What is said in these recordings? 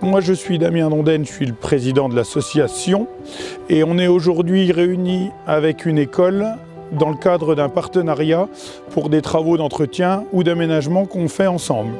moi je suis Damien Dondaine, je suis le président de l'association et on est aujourd'hui réunis avec une école dans le cadre d'un partenariat pour des travaux d'entretien ou d'aménagement qu'on fait ensemble.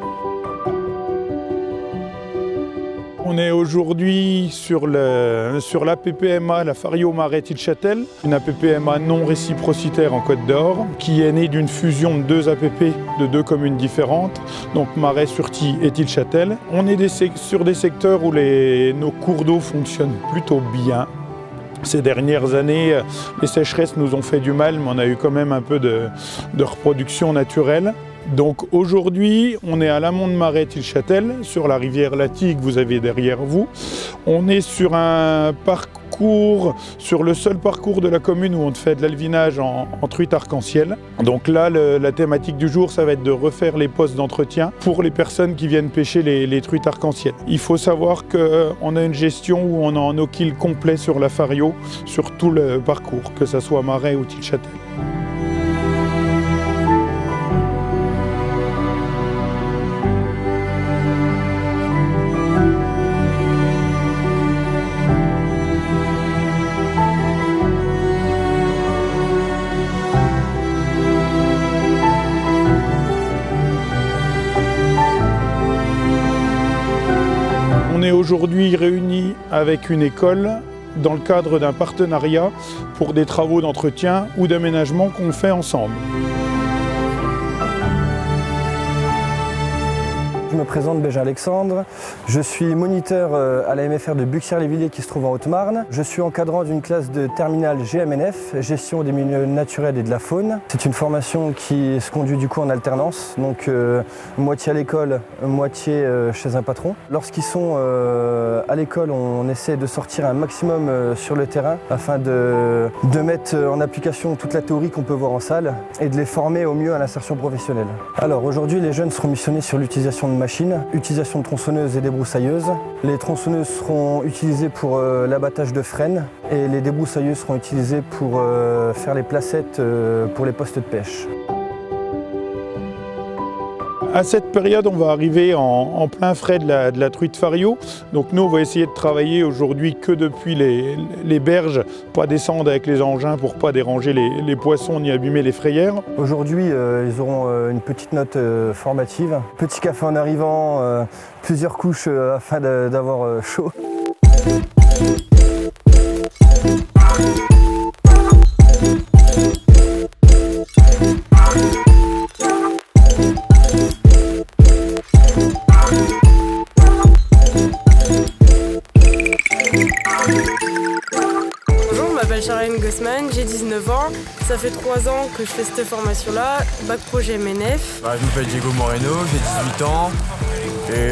On est aujourd'hui sur l'APPMA, la Fario Marais-Tilchâtel, une APPMA non réciprocitaire en Côte d'Or, qui est née d'une fusion de deux APP de deux communes différentes, donc Marais-sur-Thie et Tilchâtel. On est sur des secteurs où nos cours d'eau fonctionnent plutôt bien. Ces dernières années, les sécheresses nous ont fait du mal, mais on a eu quand même un peu de reproduction naturelle. Donc aujourd'hui, on est à l'amont de Marais-Tilchâtel, sur la rivière Laty que vous avez derrière vous. On est sur un parcours, sur le seul parcours de la commune où on fait de l'alvinage en truite arc-en-ciel. Donc là, la thématique du jour, ça va être de refaire les postes d'entretien pour les personnes qui viennent pêcher les truites arc-en-ciel. Il faut savoir qu'on a une gestion où on a un no-kill complet sur la Fario, sur tout le parcours, que ce soit Marais ou Tilchâtel. On est aujourd'hui réunis avec une école dans le cadre d'un partenariat pour des travaux d'entretien ou d'aménagement qu'on fait ensemble. Je me présente, Béja Alexandre. Je suis moniteur à la MFR de Buxières-les-Villiers qui se trouve en Haute-Marne. Je suis encadrant d'une classe de terminale GMNF, gestion des milieux naturels et de la faune. C'est une formation qui se conduit du coup en alternance, donc moitié à l'école, moitié chez un patron. Lorsqu'ils sont à l'école, on essaie de sortir un maximum sur le terrain afin de mettre en application toute la théorie qu'on peut voir en salle et de les former au mieux à l'insertion professionnelle. Alors aujourd'hui, les jeunes seront missionnés sur l'utilisation de machines, utilisation de tronçonneuses et débroussailleuses. Les tronçonneuses seront utilisées pour l'abattage de frênes et les débroussailleuses seront utilisées pour faire les placettes pour les postes de pêche. À cette période, on va arriver en plein frais de la truite Fario. Donc nous, on va essayer de travailler aujourd'hui que depuis les berges, pas descendre avec les engins pour pas déranger les poissons ni abîmer les frayères. Aujourd'hui, ils auront une petite note formative. Petit café en arrivant, plusieurs couches afin d'avoir chaud. Bonjour, je m'appelle Charlène Gossman, j'ai 19 ans. Ça fait 3 ans que je fais cette formation-là, bac pro GMNF. Je m'appelle Diego Moreno, j'ai 18 ans et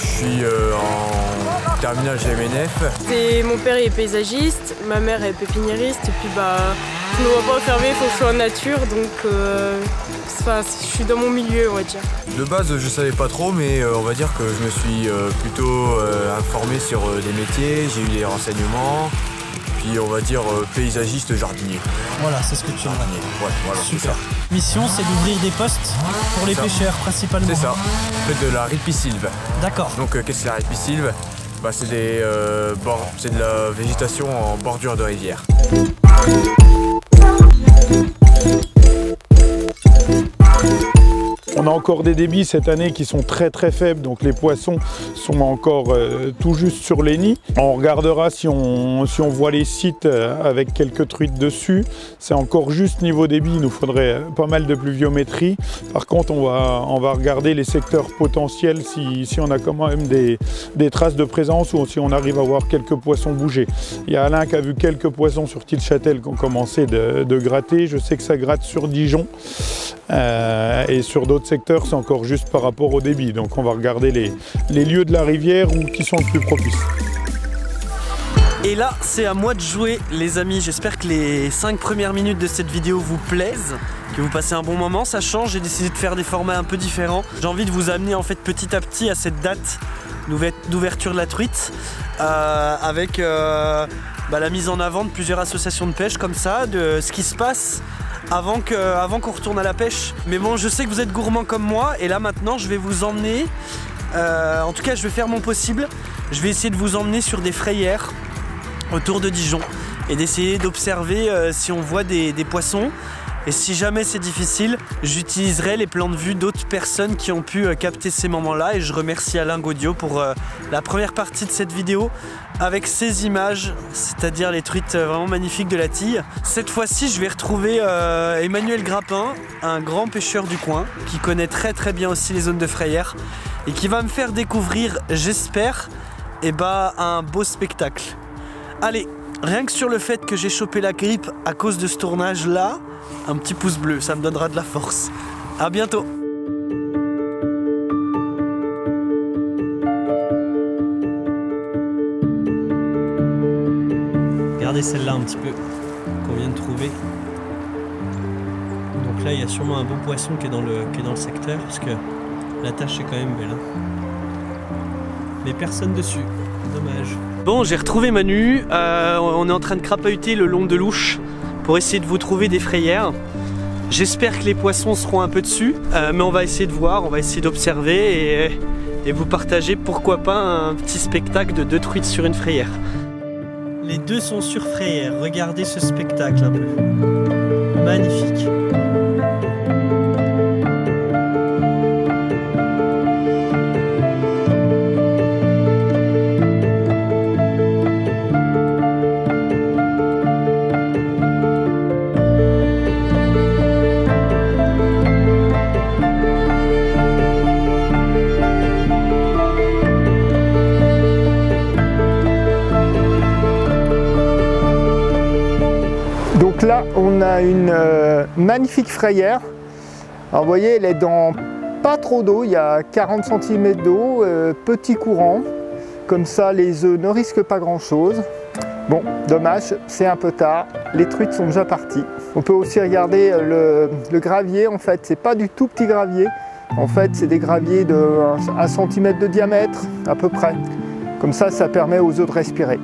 je suis en terminale GMNF. Mon père est paysagiste, ma mère est pépiniériste et puis je ne me vois pas enfermée, il faut que je sois en nature donc je suis dans mon milieu, on va dire. De base, je savais pas trop, mais on va dire que je me suis plutôt informé sur des métiers, j'ai eu des renseignements, puis on va dire paysagiste jardinier. Voilà, c'est ce que tu veux. Ouais, voilà, super. Mission, c'est d'ouvrir des postes pour les pêcheurs principalement. C'est ça, on fait de la ripisylve. D'accord. Donc qu'est-ce que c'est la ripisylve? C'est de la végétation en bordure de rivière. On a encore des débits cette année qui sont très faibles, donc les poissons sont encore tout juste sur les nids. On regardera si on voit les sites avec quelques truites dessus. C'est encore juste niveau débit, il nous faudrait pas mal de pluviométrie. Par contre, on va regarder les secteurs potentiels si on a quand même des traces de présence ou si on arrive à voir quelques poissons bouger. Il y a Alain qui a vu quelques poissons sur Tilchâtel qui ont commencé de gratter. Je sais que ça gratte sur Dijon et sur d'autres secteurs, c'est encore juste par rapport au débit. Donc on va regarder les lieux de la rivière qui sont le plus propices. Et là, c'est à moi de jouer, les amis. J'espère que les 5 premières minutes de cette vidéo vous plaisent, que vous passez un bon moment. Sachant, j'ai décidé de faire des formats un peu différents. J'ai envie de vous amener en fait petit à petit à cette date d'ouverture de la truite avec la mise en avant de plusieurs associations de pêche comme ça, de ce qui se passe avant qu'on retourne à la pêche. Mais bon, je sais que vous êtes gourmands comme moi et là maintenant je vais vous emmener En tout cas, je vais faire mon possible. Je vais essayer de vous emmener sur des frayères autour de Dijon et d'essayer d'observer si on voit des poissons. Et si jamais c'est difficile, j'utiliserai les plans de vue d'autres personnes qui ont pu capter ces moments-là. Et je remercie Alain Gaudio pour la première partie de cette vidéo avec ces images, c'est-à-dire les truites vraiment magnifiques de la Tille. Cette fois-ci, je vais retrouver Emmanuel Grappin, un grand pêcheur du coin qui connaît très bien aussi les zones de frayère et qui va me faire découvrir, j'espère, un beau spectacle. Allez, rien que sur le fait que j'ai chopé la grippe à cause de ce tournage-là, un petit pouce bleu, ça me donnera de la force. À bientôt. Regardez celle-là un petit peu qu'on vient de trouver. Donc là, il y a sûrement un beau poisson qui est dans le secteur, parce que la tâche est quand même belle. Mais personne dessus, dommage. Bon, j'ai retrouvé Manu. On est en train de crapahuter le long de l'Ouche pour essayer de vous trouver des frayères. J'espère que les poissons seront un peu dessus, mais on va essayer de voir, on va essayer d'observer et vous partager pourquoi pas un petit spectacle de 2 truites sur une frayère. Les deux sont sur frayère, regardez ce spectacle un peu. Magnifique. Donc là, on a une magnifique frayère. Alors vous voyez, elle est dans pas trop d'eau, il y a 40 cm d'eau, petit courant. Comme ça, les œufs ne risquent pas grand-chose. Bon, dommage, c'est un peu tard, les truites sont déjà parties. On peut aussi regarder le gravier, en fait, c'est pas du tout petit gravier. En fait, c'est des graviers de 1 cm de diamètre, à peu près. Comme ça, ça permet aux œufs de respirer.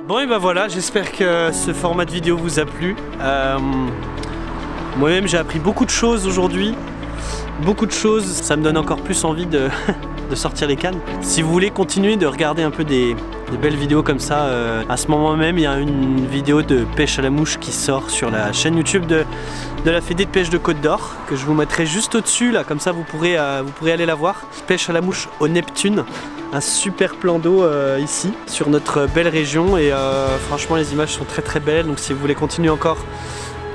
Bon et ben voilà, j'espère que ce format de vidéo vous a plu. Moi-même j'ai appris beaucoup de choses aujourd'hui. Beaucoup de choses, ça me donne encore plus envie de sortir les cannes. Si vous voulez continuer de regarder un peu des belles vidéos comme ça, à ce moment même il y a une vidéo de pêche à la mouche qui sort sur la chaîne YouTube de la Fédé de pêche de Côte d'Or, que je vous mettrai juste au-dessus là, comme ça vous pourrez aller la voir. Pêche à la mouche au Neptune, un super plan d'eau ici sur notre belle région et franchement les images sont très belles, donc si vous voulez continuer encore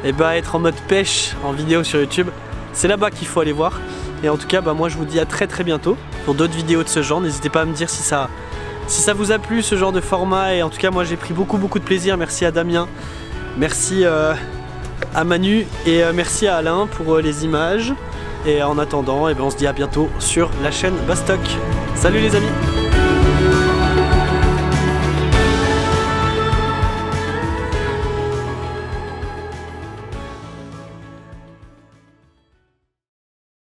être en mode pêche en vidéo sur YouTube, c'est là-bas qu'il faut aller voir. Et en tout cas moi je vous dis à très bientôt pour d'autres vidéos de ce genre. N'hésitez pas à me dire si ça vous a plu ce genre de format, et en tout cas moi j'ai pris beaucoup de plaisir. Merci à Damien, merci à Manu et merci à Alain pour les images. Et en attendant, on se dit à bientôt sur la chaîne Bastock. Salut les amis!